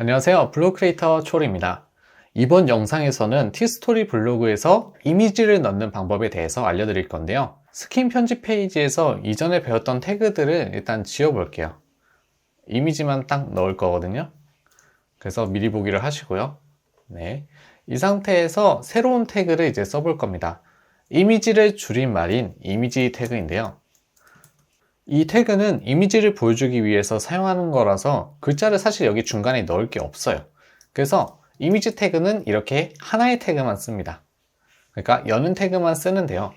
안녕하세요. 블로그 크리에이터 초리입니다. 이번 영상에서는 티스토리 블로그에서 이미지를 넣는 방법에 대해서 알려드릴 건데요. 스킨 편집 페이지에서 이전에 배웠던 태그들을 일단 지워볼게요. 이미지만 딱 넣을 거거든요. 그래서 미리 보기를 하시고요. 네. 이 상태에서 새로운 태그를 이제 써볼 겁니다. 이미지를 줄인 말인 이미지 태그인데요. 이 태그는 이미지를 보여주기 위해서 사용하는 거라서 글자를 사실 여기 중간에 넣을 게 없어요. 그래서 이미지 태그는 이렇게 하나의 태그만 씁니다. 그러니까 여는 태그만 쓰는데요.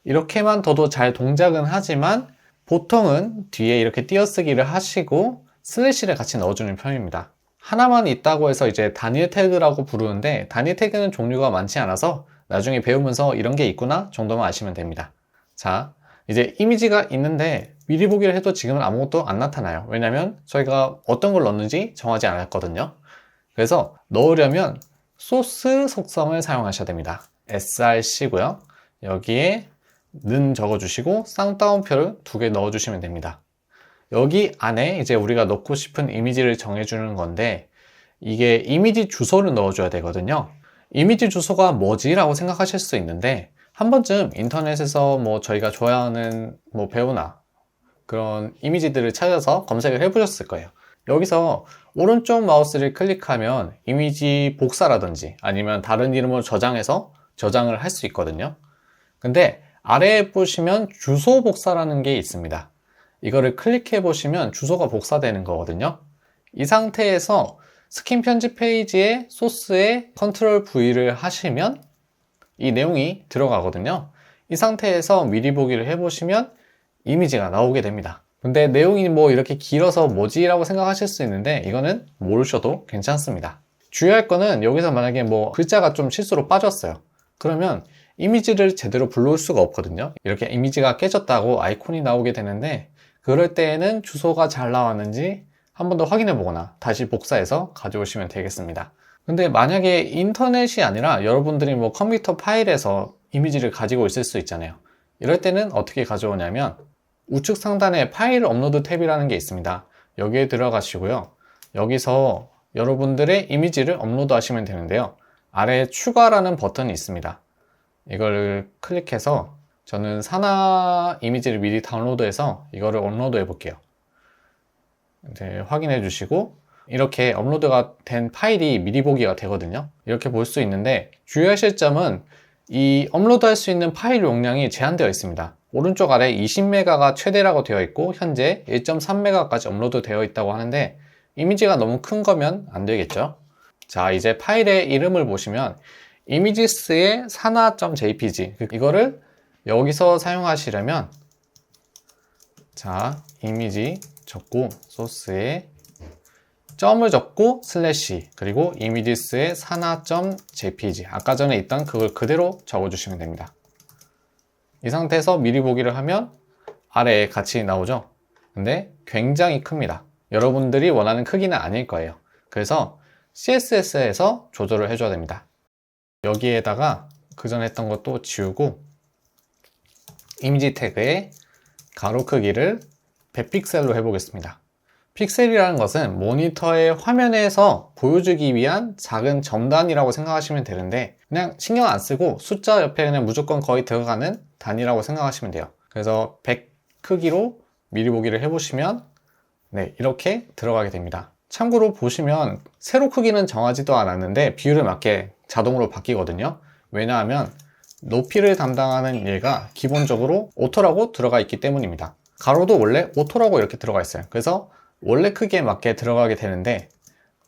이렇게만 둬도 잘 동작은 하지만 보통은 뒤에 이렇게 띄어쓰기를 하시고 슬래시를 같이 넣어주는 편입니다. 하나만 있다고 해서 이제 단일 태그라고 부르는데 단일 태그는 종류가 많지 않아서 나중에 배우면서 이런 게 있구나 정도만 아시면 됩니다. 자, 이제 이미지가 있는데 미리 보기를 해도 지금은 아무것도 안 나타나요. 왜냐면 저희가 어떤 걸 넣는지 정하지 않았거든요. 그래서 넣으려면 소스 속성을 사용하셔야 됩니다. src고요. 여기에 는 적어주시고 쌍따옴표를 2개 넣어주시면 됩니다. 여기 안에 이제 우리가 넣고 싶은 이미지를 정해주는 건데 이게 이미지 주소를 넣어줘야 되거든요. 이미지 주소가 뭐지? 라고 생각하실 수 있는데 한 번쯤 인터넷에서 저희가 좋아하는 배우나 그런 이미지들을 찾아서 검색을 해보셨을 거예요. 여기서 오른쪽 마우스를 클릭하면 이미지 복사라든지 아니면 다른 이름으로 저장해서 저장을 할 수 있거든요. 근데 아래에 보시면 주소 복사라는 게 있습니다. 이거를 클릭해 보시면 주소가 복사되는 거거든요. 이 상태에서 스킨 편집 페이지의 소스에 컨트롤 V를 하시면 이 내용이 들어가거든요. 이 상태에서 미리 보기를 해보시면 이미지가 나오게 됩니다. 근데 내용이 이렇게 길어서 뭐지? 라고 생각하실 수 있는데 이거는 모르셔도 괜찮습니다. 주의할 거는 여기서 만약에 글자가 좀 실수로 빠졌어요. 그러면 이미지를 제대로 불러올 수가 없거든요. 이렇게 이미지가 깨졌다고 아이콘이 나오게 되는데 그럴 때에는 주소가 잘 나왔는지 한 번 더 확인해 보거나 다시 복사해서 가져오시면 되겠습니다. 근데 만약에 인터넷이 아니라 여러분들이 컴퓨터 파일에서 이미지를 가지고 있을 수 있잖아요. 이럴 때는 어떻게 가져오냐면 우측 상단에 파일 업로드 탭이라는 게 있습니다. 여기에 들어가시고요. 여기서 여러분들의 이미지를 업로드 하시면 되는데요. 아래에 추가라는 버튼이 있습니다. 이걸 클릭해서 저는 사나 이미지를 미리 다운로드해서 이거를 업로드 해 볼게요. 이제 확인해 주시고 이렇게 업로드가 된 파일이 미리 보기가 되거든요. 이렇게 볼 수 있는데 주의하실 점은 이 업로드 할 수 있는 파일 용량이 제한되어 있습니다. 오른쪽 아래 20메가가 최대라고 되어 있고 현재 1.3메가까지 업로드 되어 있다고 하는데 이미지가 너무 큰 거면 안 되겠죠. 자, 이제 파일의 이름을 보시면 이미지스의 사나.jpg 이거를 여기서 사용하시려면 자, 이미지 적고 소스에 점을 적고 슬래시 그리고 이미지스의 사나.jpg 아까 전에 있던 그걸 그대로 적어주시면 됩니다. 이 상태에서 미리 보기를 하면 아래에 같이 나오죠. 근데 굉장히 큽니다. 여러분들이 원하는 크기는 아닐 거예요. 그래서 CSS에서 조절을 해줘야 됩니다. 여기에다가 그전에 했던 것도 지우고 이미지 태그의 가로 크기를 100픽셀로 해보겠습니다. 픽셀이라는 것은 모니터의 화면에서 보여주기 위한 작은 점단이라고 생각하시면 되는데 그냥 신경 안 쓰고 숫자 옆에 그냥 무조건 거의 들어가는 단위라고 생각하시면 돼요. 그래서 100 크기로 미리 보기를 해보시면 네, 이렇게 들어가게 됩니다. 참고로 보시면 세로 크기는 정하지도 않았는데 비율에 맞게 자동으로 바뀌거든요. 왜냐하면 높이를 담당하는 얘가 기본적으로 오토라고 들어가 있기 때문입니다. 가로도 원래 오토라고 이렇게 들어가 있어요. 그래서 원래 크기에 맞게 들어가게 되는데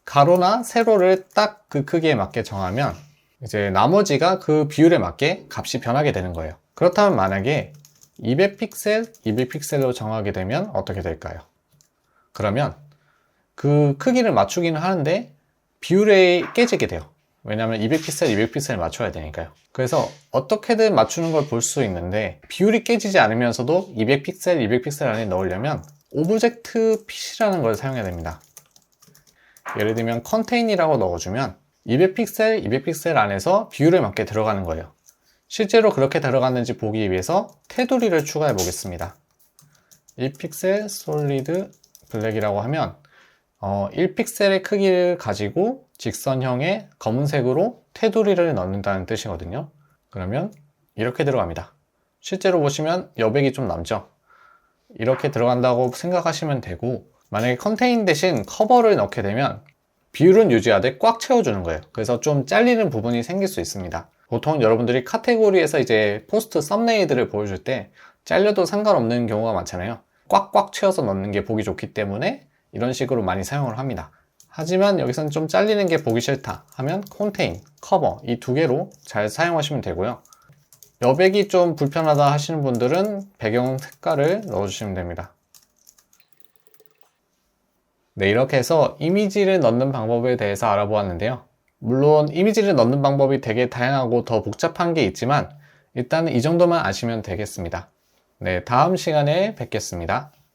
가로나 세로를 딱 그 크기에 맞게 정하면 이제 나머지가 그 비율에 맞게 값이 변하게 되는 거예요. 그렇다면 만약에 200픽셀, 200픽셀로 정하게 되면 어떻게 될까요? 그러면 그 크기를 맞추기는 하는데 비율이 깨지게 돼요. 왜냐하면 200픽셀, 200픽셀 맞춰야 되니까요. 그래서 어떻게든 맞추는 걸 볼 수 있는데 비율이 깨지지 않으면서도 200픽셀, 200픽셀 안에 넣으려면 오브젝트 핏이라는 걸 사용해야 됩니다. 예를 들면 컨테인이라고 넣어주면 200픽셀, 200픽셀 안에서 비율에 맞게 들어가는 거예요. 실제로 그렇게 들어갔는지 보기 위해서 테두리를 추가해 보겠습니다. 1픽셀 솔리드 블랙이라고 하면 1픽셀의 크기를 가지고 직선형의 검은색으로 테두리를 넣는다는 뜻이거든요. 그러면 이렇게 들어갑니다. 실제로 보시면 여백이 좀 남죠. 이렇게 들어간다고 생각하시면 되고, 만약에 컨테인 대신 커버를 넣게 되면 비율은 유지하되 꽉 채워주는 거예요. 그래서 좀 잘리는 부분이 생길 수 있습니다. 보통 여러분들이 카테고리에서 이제 포스트 썸네일들을 보여줄 때 잘려도 상관없는 경우가 많잖아요. 꽉꽉 채워서 넣는 게 보기 좋기 때문에 이런 식으로 많이 사용을 합니다. 하지만 여기서는 좀 잘리는 게 보기 싫다 하면 컨테인, 커버 이 두 개로 잘 사용하시면 되고요. 여백이 좀 불편하다 하시는 분들은 배경 색깔을 넣어주시면 됩니다. 네, 이렇게 해서 이미지를 넣는 방법에 대해서 알아보았는데요. 물론 이미지를 넣는 방법이 되게 다양하고 더 복잡한 게 있지만 일단은 이 정도만 아시면 되겠습니다. 네, 다음 시간에 뵙겠습니다.